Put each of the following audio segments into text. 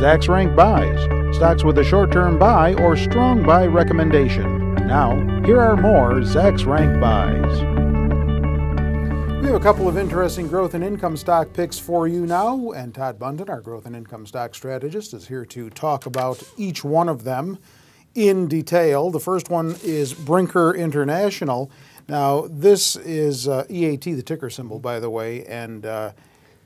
Zach's Rank Buys, stocks with a short-term buy or strong buy recommendation. Now, here are more Zach's Rank Buys. We have a couple of interesting growth and income stock picks for you now, and Todd Bunton, our growth and income stock strategist, is here to talk about each one of them in detail. The first one is Brinker International. Now, this is EAT, the ticker symbol, by the way, and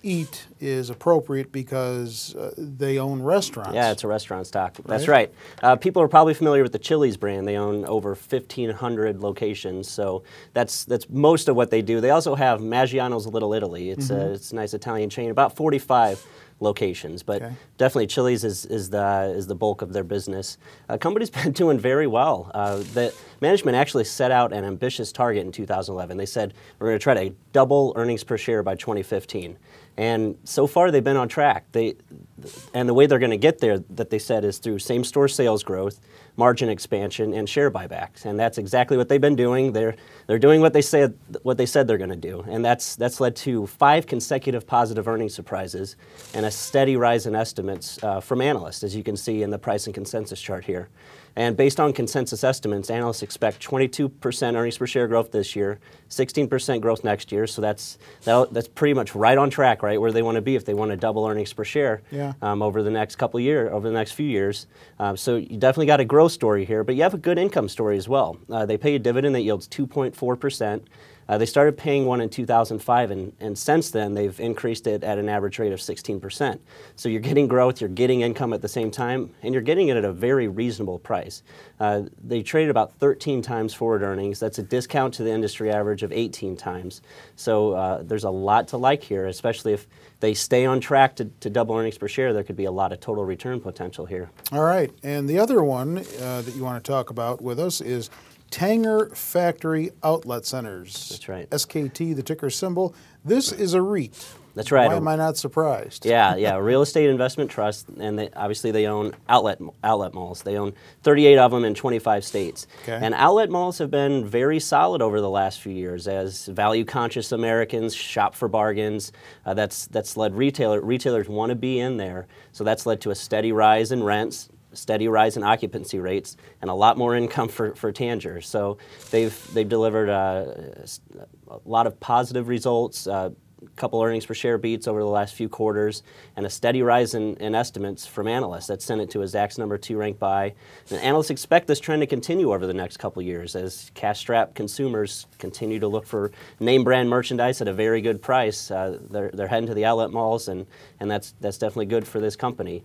EAT is appropriate because they own restaurants. Yeah, it's a restaurant stock. That's right. People are probably familiar with the Chili's brand. They own over 1,500 locations, so that's most of what they do. They also have Maggiano's Little Italy. It's it's a nice Italian chain, about 45 locations, but definitely Chili's is the bulk of their business. Company's been doing very well. The management actually set out an ambitious target in 2011. They said we're going to try to double earnings per share by 2015. And so far, they've been on track. And the way they're going to get there, that they said, is through same-store sales growth, margin expansion, and share buybacks. And that's exactly what they've been doing. They're doing what they said they're going to do. And that's led to 5 consecutive positive earnings surprises and a steady rise in estimates from analysts, as you can see in the price and consensus chart here. And based on consensus estimates, analysts expect 22% earnings per share growth this year, 16% growth next year. So that's pretty much right on track, right, where they want to be if they want to double earnings per share over the next few years. So you definitely got a growth story here, but you have a good income story as well. They pay a dividend that yields 2.4%. They started paying one in 2005, and since then they've increased it at an average rate of 16%. So you're getting growth, you're getting income at the same time, and you're getting it at a very reasonable price. They traded about 13 times forward earnings. That's a discount to the industry average of 18 times. So there's a lot to like here, especially if they stay on track to double earnings per share. There could be a lot of total return potential here. All right, and the other one that you want to talk about with us is Tanger Factory Outlet Centers. That's right. SKT, the ticker symbol. This is a REIT. That's right. Why am I not surprised? Yeah, a real estate investment trust, and obviously they own outlet malls. They own 38 of them in 25 states. And outlet malls have been very solid over the last few years as value-conscious Americans shop for bargains. That's led retailers want to be in there, so that's led to a steady rise in rents, steady rise in occupancy rates, and a lot more income for Tanger. So they've delivered a lot of positive results, couple earnings per share beats over the last few quarters, and a steady rise in estimates from analysts. That sent it to a Zach's #2 ranked buy. And analysts expect this trend to continue over the next couple years as cash-strapped consumers continue to look for name brand merchandise at a very good price. They're heading to the outlet malls, and that's definitely good for this company.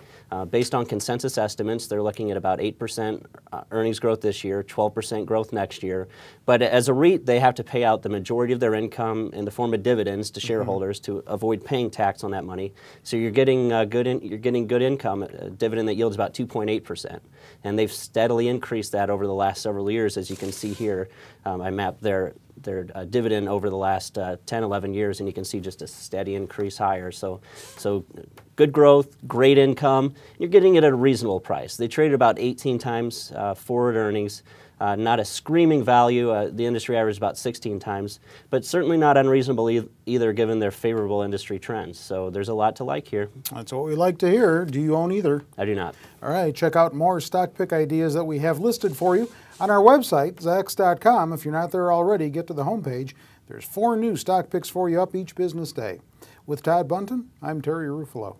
Based on consensus estimates, they're looking at about 8% earnings growth this year, 12% growth next year. But as a REIT, they have to pay out the majority of their income in the form of dividends to shareholders to avoid paying tax on that money. So you're getting good income, a dividend that yields about 2.8%, and they've steadily increased that over the last several years, as you can see here. I mapped their dividend over the last 10, 11 years, and you can see just a steady increase higher. So good growth, great income. You're getting it at a reasonable price. They traded about 18 times forward earnings. Not a screaming value. The industry average is about 16 times, but certainly not unreasonable either given their favorable industry trends. So there's a lot to like here. That's what we like to hear. Do you own either? I do not. All right, check out more stock pick ideas that we have listed for you on our website, zachs.com. If you're not there already, get to the homepage. There's 4 new stock picks for you up each business day. With Todd Bunton, I'm Terry RUFFOLO.